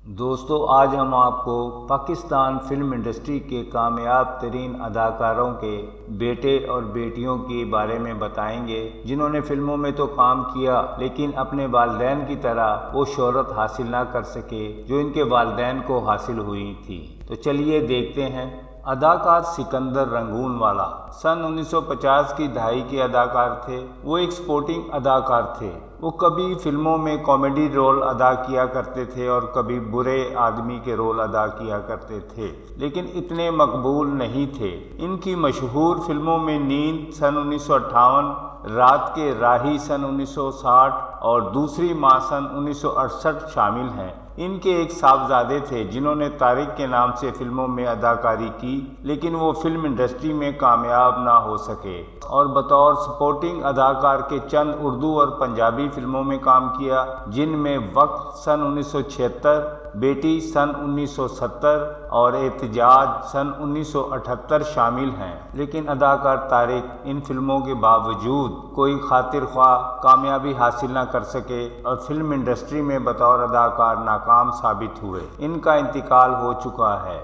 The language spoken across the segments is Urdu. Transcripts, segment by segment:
دوستو، آج ہم آپ کو پاکستان فلم انڈسٹری کے کامیاب ترین اداکاروں کے بیٹے اور بیٹیوں کے بارے میں بتائیں گے، جنہوں نے فلموں میں تو کام کیا لیکن اپنے والدین کی طرح وہ شہرت حاصل نہ کر سکے جو ان کے والدین کو حاصل ہوئی تھی۔ تو چلیے دیکھتے ہیں۔ اداکار سکندر رنگون والا سن 1950 کی دہائی کے اداکار تھے۔ وہ ایک سپورٹنگ اداکار تھے۔ وہ کبھی فلموں میں کامیڈی رول ادا کیا کرتے تھے اور کبھی برے آدمی کے رول ادا کیا کرتے تھے، لیکن اتنے مقبول نہیں تھے۔ ان کی مشہور فلموں میں نیند سن 1958، رات کے راہی سن 1960 اور دوسری ماں سن 1968 شامل ہیں۔ ان کے ایک صاحبزادے تھے جنہوں نے طارق کے نام سے فلموں میں اداکاری کی، لیکن وہ فلم انڈسٹری میں کامیاب نہ ہو سکے اور بطور سپورٹنگ اداکار کے چند اردو اور پنجابی فلموں میں کام کیا، جن میں وقت سن 1976، بیٹی سن 1970 اور احتجاج سن 1978 شامل ہیں۔ لیکن اداکار طارق ان فلموں کے باوجود کوئی خاطر خواہ کامیابی حاصل نہ کر سکے اور فلم انڈسٹری میں بطور اداکار ناکام ثابت ہوئے۔ ان کا انتقال ہو چکا ہے۔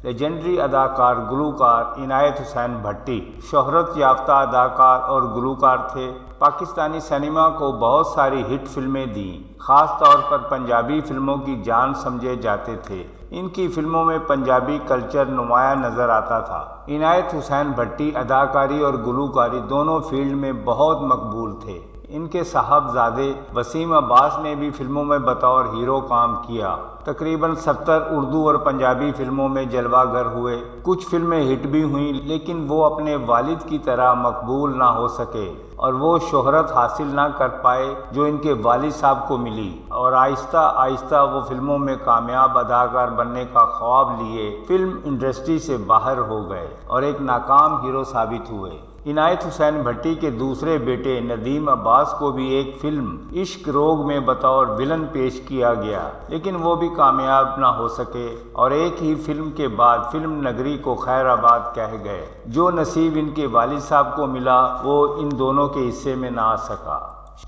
لیجنڈری اداکار گلوکار عنایت حسین بھٹی شہرت یافتہ اداکار اور گلوکار تھے۔ پاکستانی سینما کو بہت ساری ہٹ فلمیں دیں، خاص طور پر پنجابی فلموں کی جان سمجھے جاتے تھے۔ ان کی فلموں میں پنجابی کلچر نمایاں نظر آتا تھا۔ عنایت حسین بھٹی اداکاری اور گلوکاری دونوں فیلڈ میں بہت مقبول تھے۔ ان کے صاحبزادے وسیم عباس نے بھی فلموں میں بطور ہیرو کام کیا۔ تقریباً 70 اردو اور پنجابی فلموں میں جلوہ گر ہوئے۔ کچھ فلمیں ہٹ بھی ہوئیں، لیکن وہ اپنے والد کی طرح مقبول نہ ہو سکے اور وہ شہرت حاصل نہ کر پائے جو ان کے والد صاحب کو ملی، اور آہستہ آہستہ وہ فلموں میں کامیاب اداکار بننے کا خواب لیے فلم انڈسٹری سے باہر ہو گئے اور ایک ناکام ہیرو ثابت ہوئے۔ عنایت حسین بھٹی کے دوسرے بیٹے ندیم عباس کو بھی ایک فلم عشق روگ میں بطور ولن پیش کیا گیا، لیکن وہ بھی کامیاب نہ ہو سکے اور ایک ہی فلم کے بعد فلم نگری کو خیر آباد کہہ گئے۔ جو نصیب ان کے والد صاحب کو ملا وہ ان دونوں کے حصے میں نہ آ سکا۔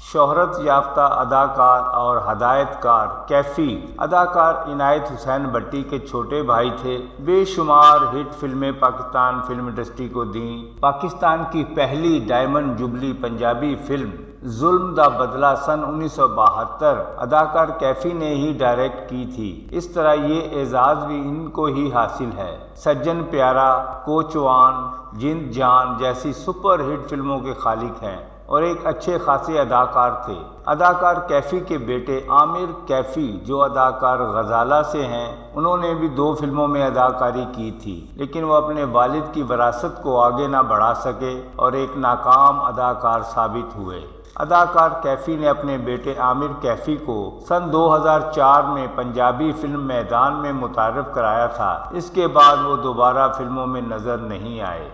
شہرت یافتہ اداکار اور ہدایت کار کیفی اداکار عنایت حسین بھٹی کے چھوٹے بھائی تھے۔ بے شمار ہٹ فلمیں پاکستان فلم انڈسٹری کو دیں۔ پاکستان کی پہلی ڈائمنڈ جبلی پنجابی فلم ظلم دا بدلہ سن 1972 اداکار کیفی نے ہی ڈائریکٹ کی تھی۔ اس طرح یہ اعزاز بھی ان کو ہی حاصل ہے۔ سجن پیارا، کوچوان، جند جان جیسی سپر ہٹ فلموں کے خالق ہیں اور ایک اچھے خاصے اداکار تھے۔ اداکار کیفی کے بیٹے عامر کیفی جو اداکار غزالہ سے ہیں، انہوں نے بھی 2 فلموں میں اداکاری کی تھی، لیکن وہ اپنے والد کی وراثت کو آگے نہ بڑھا سکے اور ایک ناکام اداکار ثابت ہوئے۔ اداکار کیفی نے اپنے بیٹے عامر کیفی کو سن 2004 میں پنجابی فلم میدان میں متعارف کرایا تھا۔ اس کے بعد وہ دوبارہ فلموں میں نظر نہیں آئے۔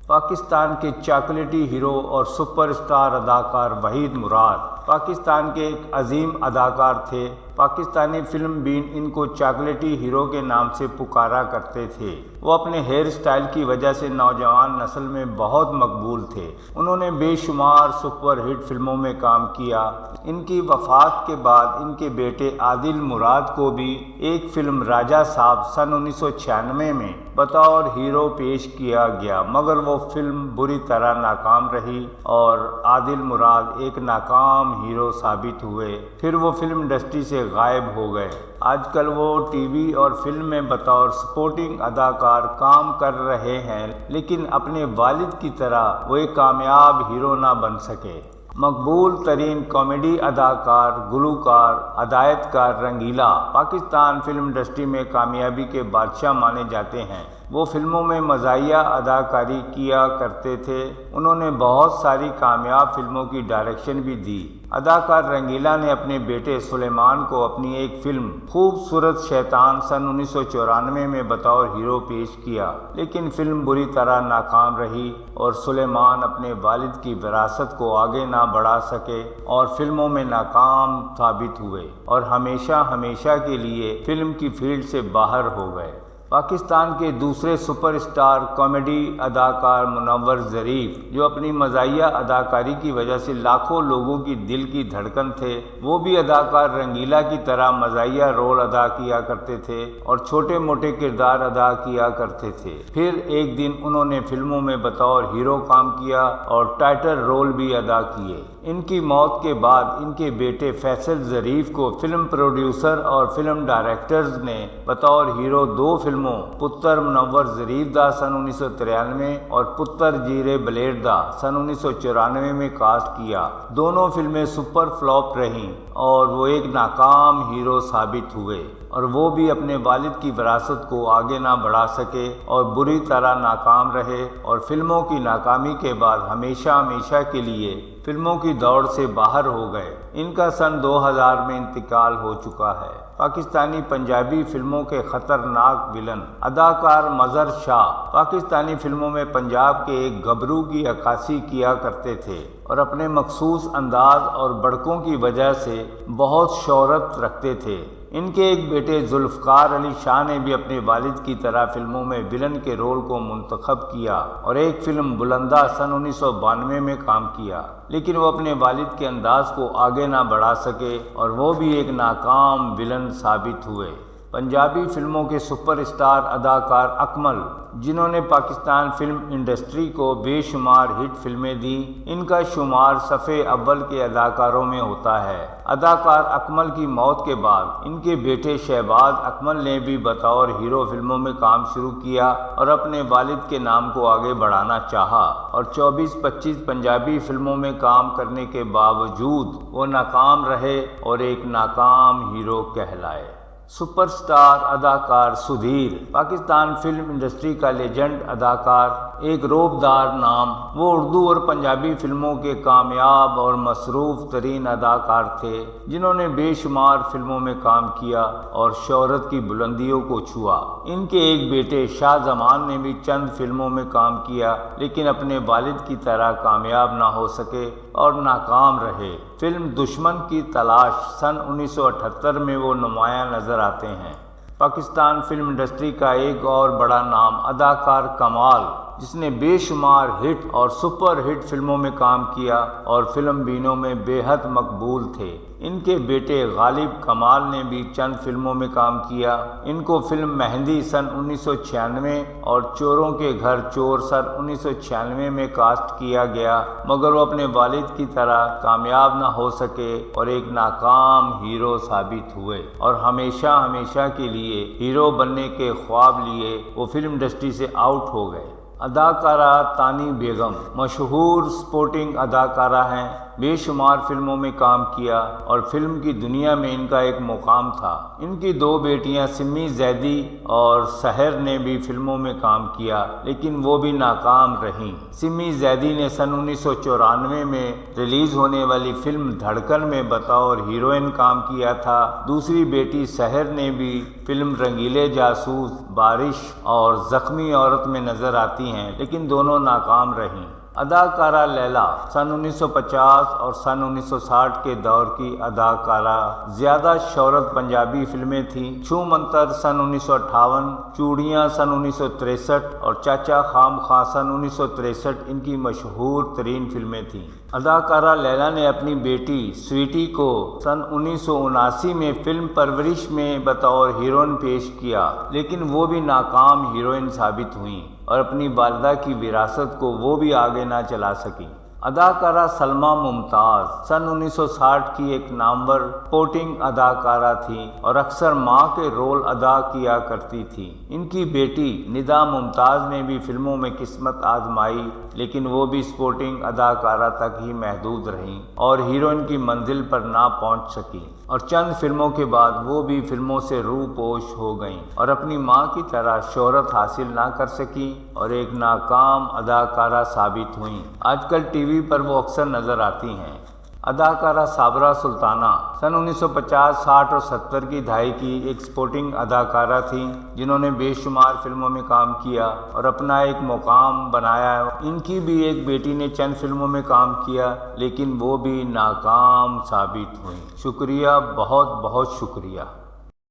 پاکستان کے چاکلیٹی ہیرو اور سپر اسٹار اداکار وحید مراد پاکستان کے ایک عظیم اداکار تھے۔ پاکستانی فلم بین ان کو چاکلیٹی ہیرو کے نام سے پکارا کرتے تھے۔ وہ اپنے ہیئر سٹائل کی وجہ سے نوجوان نسل میں بہت مقبول تھے۔ انہوں نے بے شمار سپر ہٹ فلموں میں کام کیا۔ ان کی وفات کے بعد ان کے بیٹے عادل مراد کو بھی ایک فلم راجہ صاحب سن 1996 میں بطور ہیرو پیش کیا گیا، مگر وہ فلم بری طرح ناکام رہی اور عادل مراد ایک ناکام ہیرو ثابت ہوئے۔ پھر وہ فلم انڈسٹری سے غائب ہو گئے۔ آج کل وہ ٹی وی اور فلم میں بطور سپورٹنگ اداکار کام کر رہے ہیں، لیکن اپنے والد کی طرح وہ ایک کامیاب ہیرو نہ بن سکے۔ مقبول ترین کامیڈی اداکار، گلوکار، ہدایت کار رنگیلا پاکستان فلم انڈسٹری میں کامیابی کے بادشاہ مانے جاتے ہیں۔ وہ فلموں میں مزاحیہ اداکاری کیا کرتے تھے۔ انہوں نے بہت ساری کامیاب فلموں کی ڈائریکشن بھی دی۔ اداکار رنگیلا نے اپنے بیٹے سلیمان کو اپنی ایک فلم خوبصورت شیطان سن 1994 میں بطور ہیرو پیش کیا، لیکن فلم بری طرح ناکام رہی اور سلیمان اپنے والد کی وراثت کو آگے نہ بڑھا سکے اور فلموں میں ناکام ثابت ہوئے اور ہمیشہ کے لیے فلم کی فیلڈ سے باہر ہو گئے۔ پاکستان کے دوسرے سپر اسٹار کامیڈی اداکار منور ظریف، جو اپنی مزاحیہ اداکاری کی وجہ سے لاکھوں لوگوں کی دل کی دھڑکن تھے، وہ بھی اداکار رنگیلا کی طرح مزاحیہ رول ادا کیا کرتے تھے اور چھوٹے موٹے کردار ادا کیا کرتے تھے۔ پھر ایک دن انہوں نے فلموں میں بطور ہیرو کام کیا اور ٹائٹل رول بھی ادا کیے۔ ان کی موت کے بعد ان کے بیٹے فیصل ظریف کو فلم پروڈیوسر اور فلم ڈائریکٹرز نے بطور ہیرو 2 فلموں پتر منور ظریف دا سن 1993 اور پتر جیرے بلیڈ دا سن 1994 میں کاسٹ کیا۔ دونوں فلمیں سپر فلاپ رہیں اور وہ ایک ناکام ہیرو ثابت ہوئے، اور وہ بھی اپنے والد کی وراثت کو آگے نہ بڑھا سکے اور بری طرح ناکام رہے، اور فلموں کی ناکامی کے بعد ہمیشہ کے لیے فلموں کی دوڑ سے باہر ہو گئے۔ ان کا سن 2000 میں انتقال ہو چکا ہے۔ پاکستانی پنجابی فلموں کے خطرناک ولن اداکار مظہر شاہ پاکستانی فلموں میں پنجاب کے ایک گبرو کی عکاسی کیا کرتے تھے اور اپنے مخصوص انداز اور بڑکوں کی وجہ سے بہت شہرت رکھتے تھے۔ ان کے ایک بیٹے ذوالفقار علی شاہ نے بھی اپنے والد کی طرح فلموں میں ولن کے رول کو منتخب کیا اور ایک فلم بلندہ سن 1992 میں کام کیا، لیکن وہ اپنے والد کے انداز کو آگے نہ بڑھا سکے اور وہ بھی ایک ناکام ولن ثابت ہوئے۔ پنجابی فلموں کے سپر اسٹار اداکار اکمل، جنہوں نے پاکستان فلم انڈسٹری کو بے شمار ہٹ فلمیں دیں، ان کا شمار صفحے اول کے اداکاروں میں ہوتا ہے۔ اداکار اکمل کی موت کے بعد ان کے بیٹے شہباز اکمل نے بھی بطور ہیرو فلموں میں کام شروع کیا اور اپنے والد کے نام کو آگے بڑھانا چاہا، اور 24-25 پنجابی فلموں میں کام کرنے کے باوجود وہ ناکام رہے اور ایک ناکام ہیرو کہلائے۔ سپر سٹار اداکار سدھیر پاکستان فلم انڈسٹری کا لیجنڈ اداکار، ایک روبدار نام، وہ اردو اور پنجابی فلموں کے کامیاب اور مصروف ترین اداکار تھے، جنہوں نے بے شمار فلموں میں کام کیا اور شہرت کی بلندیوں کو چھوا۔ ان کے ایک بیٹے شاہ زمان نے بھی چند فلموں میں کام کیا، لیکن اپنے والد کی طرح کامیاب نہ ہو سکے اور ناکام رہے۔ فلم دشمن کی تلاش سن 1978 میں وہ نمایاں نظر آتے ہیں۔ پاکستان فلم انڈسٹری کا ایک اور بڑا نام اداکار کمال، جس نے بے شمار ہٹ اور سپر ہٹ فلموں میں کام کیا اور فلم بینوں میں بے حد مقبول تھے۔ ان کے بیٹے غالب کمال نے بھی چند فلموں میں کام کیا۔ ان کو فلم مہندی سن 1996 اور چوروں کے گھر چور سن 1996 میں کاسٹ کیا گیا، مگر وہ اپنے والد کی طرح کامیاب نہ ہو سکے اور ایک ناکام ہیرو ثابت ہوئے، اور ہمیشہ کے لیے ہیرو بننے کے خواب لیے وہ فلم انڈسٹری سے آؤٹ ہو گئے۔ اداکارہ تانی بیگم مشہور سپورٹنگ اداکارہ ہیں، بے شمار فلموں میں کام کیا اور فلم کی دنیا میں ان کا ایک مقام تھا۔ ان کی 2 بیٹیاں سمی زیدی اور سحر نے بھی فلموں میں کام کیا، لیکن وہ بھی ناکام رہیں۔ سمی زیدی نے سن 1994 میں ریلیز ہونے والی فلم دھڑکن میں بطور ہیروئن کام کیا تھا۔ دوسری بیٹی سحر نے بھی فلم رنگیلے جاسوس، بارش اور زخمی عورت میں نظر آتی ہیں، لیکن دونوں ناکام رہیں۔ اداکارہ لیلا سن 1950 اور سن 1960 کے دور کی اداکارہ، زیادہ شہرت پنجابی فلمیں تھیں۔ چھو منتر سن 1958، چوڑیاں سن 1963 اور چاچا خام خاں سن 1963 ان کی مشہور ترین فلمیں تھیں۔ اداکارہ لیلا نے اپنی بیٹی سویٹی کو سن 1979 میں فلم پرورش میں بطور ہیروئن پیش کیا، لیکن وہ بھی ناکام ہیروئن ثابت ہوئیں اور اپنی والدہ کی وراثت کو وہ بھی آگے نہ چلا سکیں۔ اداکارہ سلمیٰ ممتاز سن 1960 کی ایک نامور سپورٹنگ اداکارہ تھیں اور اکثر ماں کے رول ادا کیا کرتی تھیں۔ ان کی بیٹی ندا ممتاز نے بھی فلموں میں قسمت آزمائی، لیکن وہ بھی سپورٹنگ اداکارہ تک ہی محدود رہیں اور ہیروئن کی منزل پر نہ پہنچ سکیں، اور چند فلموں کے بعد وہ بھی فلموں سے روپوش ہو گئیں اور اپنی ماں کی طرح شہرت حاصل نہ کر سکیں اور ایک ناکام اداکارہ ثابت ہوئیں۔ آج کل ٹی وی پر وہ اکثر نظر آتی ہیں۔ اداکارہ صابرہ سلطانہ سن 1950، 60 اور 70 کی دہائی کی ایک سپورٹنگ اداکارہ تھیں، جنہوں نے بے شمار فلموں میں کام کیا اور اپنا ایک مقام بنایا۔ ان کی بھی ایک بیٹی نے چند فلموں میں کام کیا، لیکن وہ بھی ناکام ثابت ہوئیں۔ شکریہ، بہت بہت شکریہ۔